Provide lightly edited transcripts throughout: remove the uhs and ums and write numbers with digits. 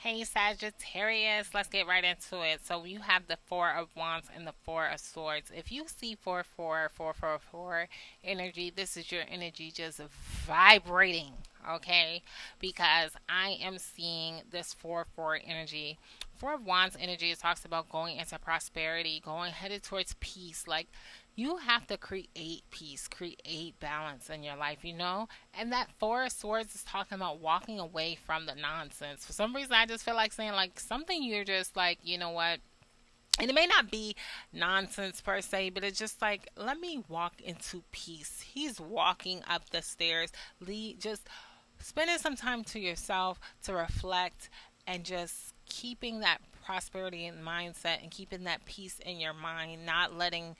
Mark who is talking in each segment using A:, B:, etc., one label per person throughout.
A: Hey Sagittarius, let's get right into it. So you have the Four of Wands and the Four of Swords. If you see 44444 energy, this is your energy just vibrating, okay? Because I am seeing this 4-4 energy. Four of Wands energy, it talks about going into prosperity, going headed towards peace. Like you have to create peace, create balance in your life, you know? And that Four of Swords is talking about walking away from the nonsense. For some reason, I just feel like saying, like, something you're just like, you know what? And it may not be nonsense per se, but it's just like, let me walk into peace. He's walking up the stairs. Just spending some time to yourself to reflect and just keeping that prosperity in mindset and keeping that peace in your mind, not letting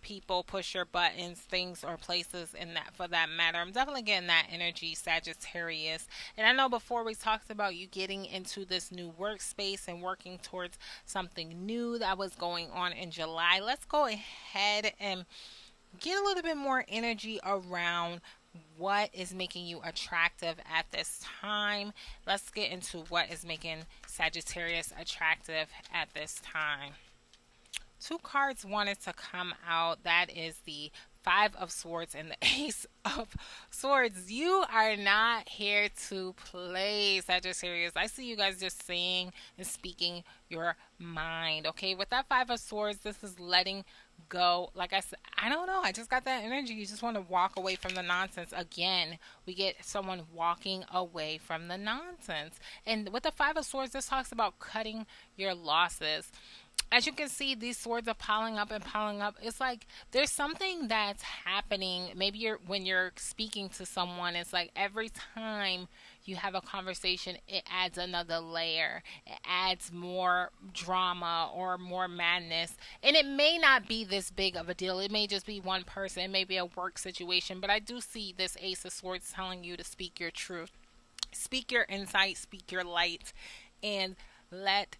A: people push your buttons, things or places in that for that matter. I'm definitely getting that energy, Sagittarius. And I know before we talked about you getting into this new workspace and working towards something new that was going on in July. Let's go ahead and get a little bit more energy around what is making you attractive at this time. Let's get into what is making Sagittarius attractive at this time. Two cards wanted to come out. That is the Five of Swords and the Ace of Swords. You are not here to play, Sagittarius. I see you guys just saying and speaking your mind. Okay, with that Five of Swords, this is letting go. Like I said, I don't know. I just got that energy. You just want to walk away from the nonsense. Again, we get someone walking away from the nonsense. And with the Five of Swords, this talks about cutting your losses. As you can see, these swords are piling up and piling up. It's like there's something that's happening. Maybe when you're speaking to someone, it's like every time you have a conversation, it adds another layer. It adds more drama or more madness. And it may not be this big of a deal. It may just be one person. It may be a work situation. But I do see this Ace of Swords telling you to speak your truth, speak your insight, speak your light, and let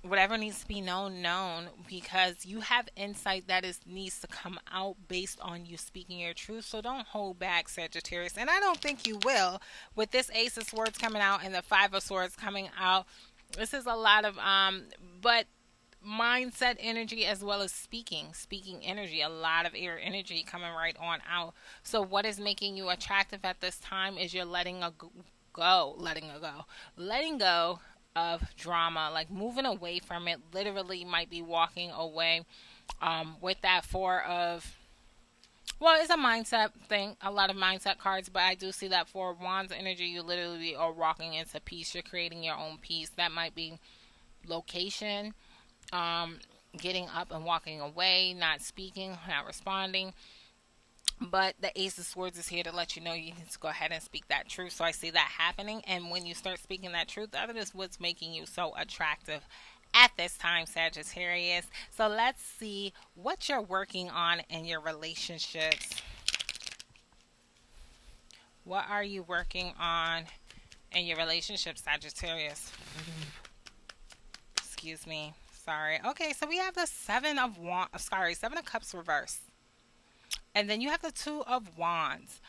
A: whatever needs to be known, because you have insight that is needs to come out based on you speaking your truth. So don't hold back, Sagittarius, and I don't think you will. With this Ace of Swords coming out and the Five of Swords coming out, this is a lot of but mindset energy as well as speaking energy, a lot of air energy coming right on out. So what is making you attractive at this time is you're letting go of drama, like moving away from it. Literally might be walking away. With that four of, well, it's a mindset thing, a lot of mindset cards, but I do see that Four of Wands energy. You literally are walking into peace. You're creating your own peace. That might be location, um, getting up and walking away, not speaking, not responding. But the Ace of Swords is here to let you know you need to go ahead and speak that truth. So I see that happening. And when you start speaking that truth, that is what's making you so attractive at this time, Sagittarius. So let's see what you're working on in your relationships. What are you working on in your relationship, Sagittarius? Excuse me. Sorry. Okay, so we have the Seven of Cups reverse. And then you have the Two of Wands.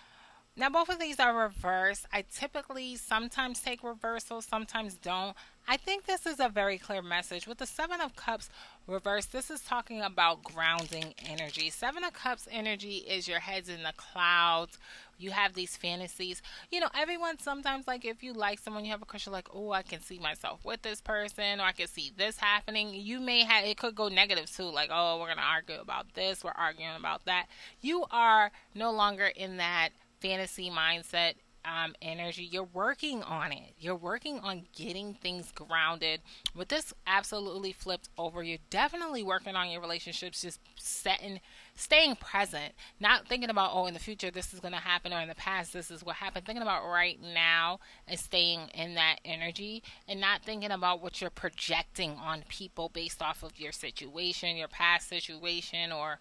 A: Now, both of these are reversed. I typically sometimes take reversals, sometimes don't. I think this is a very clear message. With the Seven of Cups reversed, this is talking about grounding energy. Seven of Cups energy is your heads in the clouds. You have these fantasies. You know, everyone sometimes, like, if you like someone, you have a crush, you're like, oh, I can see myself with this person, or I can see this happening. You may have, it could go negative too, like, oh, we're going to argue about this, we're arguing about that. You are no longer in that fantasy mindset, energy. You're working on it. You're working on getting things grounded. With this absolutely flipped over, you're definitely working on your relationships, just staying present, not thinking about, oh, in the future this is going to happen, or in the past this is what happened. Thinking about right now and staying in that energy, and not thinking about what you're projecting on people based off of your situation, your past situation, or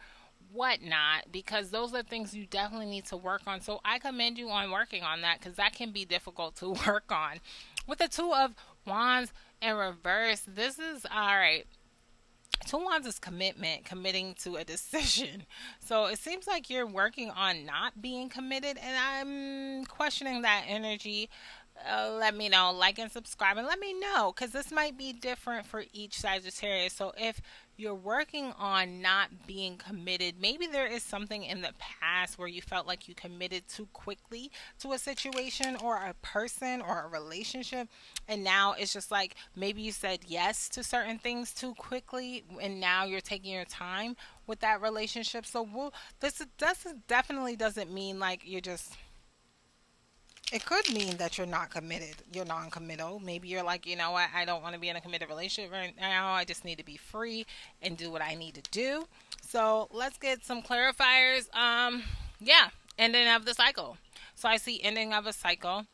A: whatnot, because those are things you definitely need to work on. So I commend you on working on that, because that can be difficult to work on. With the Two of Wands in reverse, this is all right. Two Wands is commitment, committing to a decision. So it seems like you're working on not being committed, and I'm questioning that energy. Let me know, like and subscribe, and let me know because this might be different for each Sagittarius. So if you're working on not being committed, maybe there is something in the past where you felt like you committed too quickly to a situation or a person or a relationship, and now it's just like maybe you said yes to certain things too quickly, and now you're taking your time with that relationship. So this definitely doesn't mean like you're just, it could mean that you're not committed. You're non-committal. Maybe you're like, you know what? I don't want to be in a committed relationship right now. I just need to be free and do what I need to do. So let's get some clarifiers. Yeah, ending of the cycle. So I see ending of a cycle.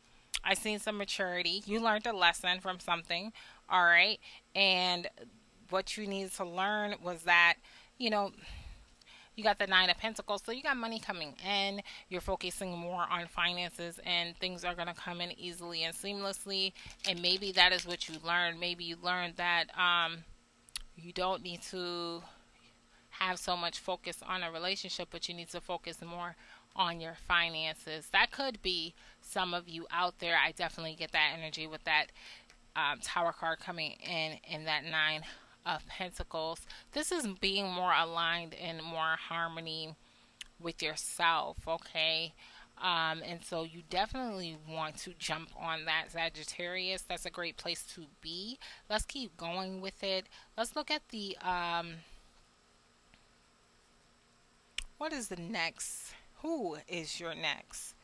A: I seen some maturity. You learned a lesson from something. All right, and what you needed to learn was that, you know, you got the Nine of Pentacles, so you got money coming in. You're focusing more on finances, and things are going to come in easily and seamlessly. And maybe that is what you learned. Maybe you learned that you don't need to have so much focus on a relationship, but you need to focus more on your finances. That could be some of you out there. I definitely get that energy with that Tower card coming in that Nine of Pentacles. This is being more aligned and more harmony with yourself, okay? And so you definitely want to jump on that, Sagittarius. That's a great place to be. Let's keep going with it. Let's look at the what is the next? Who is your next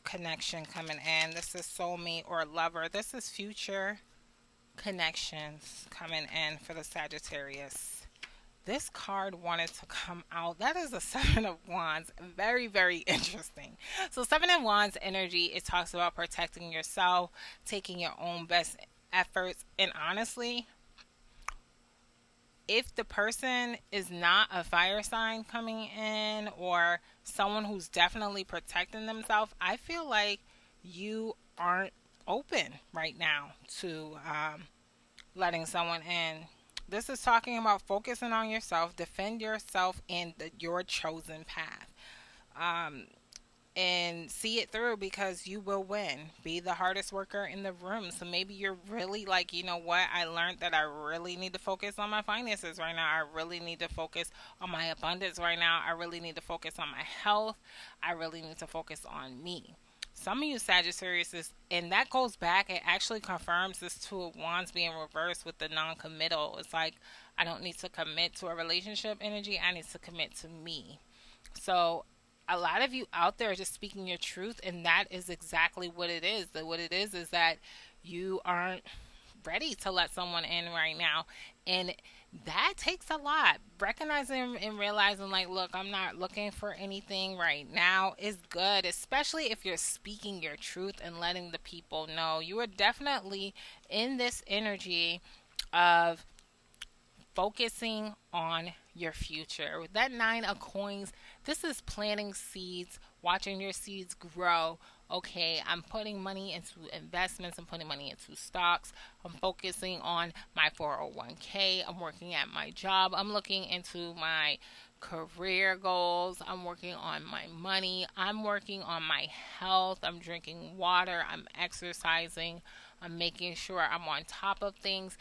A: connection coming in? This is soulmate or lover. This is future connections coming in for the Sagittarius. This card wanted to come out. That is a Seven of Wands. Very, very interesting. So, Seven of Wands energy, it talks about protecting yourself, taking your own best efforts. And honestly, if the person is not a fire sign coming in or someone who's definitely protecting themselves, I feel like you aren't open right now to letting someone in. This is talking about focusing on yourself, defend yourself in your chosen path, um, and see it through because you will win. Be the hardest worker in the room. So maybe you're really like, you know what? I learned that I really need to focus on my finances right now. I really need to focus on my abundance right now. I really need to focus on my health. I really need to focus on me. Some of you Sagittarius is, and that goes back, it actually confirms this Two of Wands being reversed with the non-committal. It's like, I don't need to commit to a relationship energy, I need to commit to me. So a lot of you out there are just speaking your truth, and that is exactly what it is. What it is that you aren't ready to let someone in right now. And that takes a lot. Recognizing and realizing, like, look, I'm not looking for anything right now is good, especially if you're speaking your truth and letting the people know. You are definitely in this energy of focusing on your future. With that Nine of Coins, this is planting seeds, watching your seeds grow. Okay, I'm putting money into investments, I'm putting money into stocks, I'm focusing on my 401k, I'm working at my job, I'm looking into my career goals, I'm working on my money, I'm working on my health, I'm drinking water, I'm exercising, I'm making sure I'm on top of things.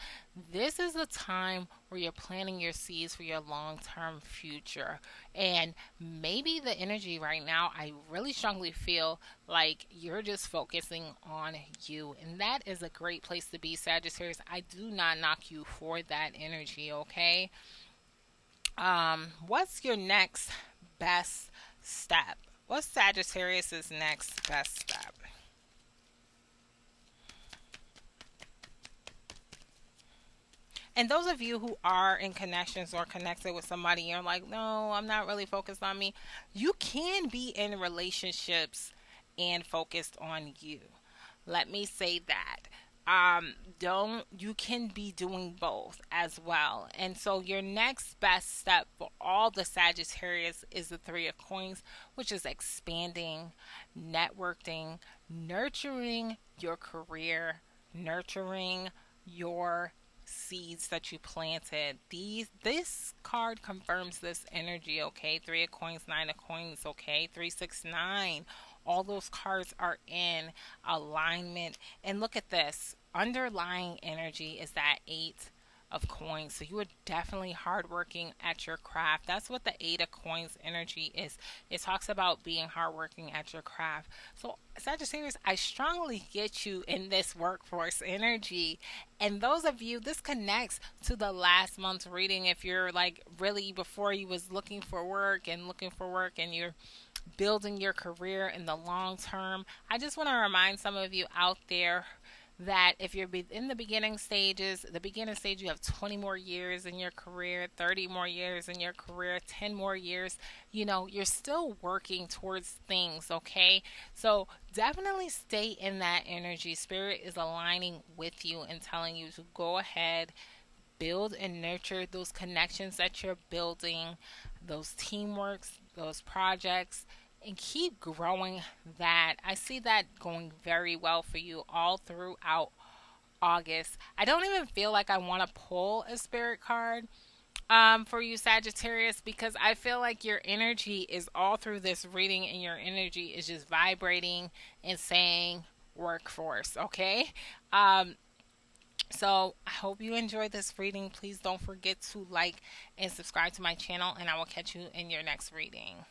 A: This is a time where you're planting your seeds for your long term future. And maybe the energy right now, I really strongly feel like you're just focusing on you. And that is a great place to be, Sagittarius. I do not knock you for that energy, okay? What's your next best step? What's Sagittarius's next best step? And those of you who are in connections or connected with somebody, you're like, no, I'm not really focused on me. You can be in relationships and focused on you. Let me say that. Don't You can be doing both as well. And so your next best step for all the Sagittarius is the Three of Coins, which is expanding, networking, nurturing your career, nurturing your seeds that you planted. This card confirms this energy, okay? Three of Coins, Nine of Coins, okay? 369 all those cards are in alignment. And look at this, underlying energy is that eight of coins. So you are definitely hardworking at your craft. That's what the eight of coins energy is. It talks about being hardworking at your craft. So Sagittarius, I strongly get you in this workforce energy. And those of you, this connects to the last month's reading. If you're like really before you was looking for work and looking for work and you're building your career in the long term, I just want to remind some of you out there that if you're in the beginning stages, the beginning stage, you have 20 more years in your career, 30 more years in your career, 10 more years, you're still working towards things, okay? So definitely stay in that energy. Spirit is aligning with you and telling you to go ahead, build and nurture those connections that you're building, those teamworks, those projects, and keep growing that. I see that going very well for you all throughout August. I don't even feel like I want to pull a spirit card for you, Sagittarius, because I feel like your energy is all through this reading and your energy is just vibrating and saying workforce, okay? Um, so I hope you enjoyed this reading. Please don't forget to like and subscribe to my channel, and I will catch you in your next reading.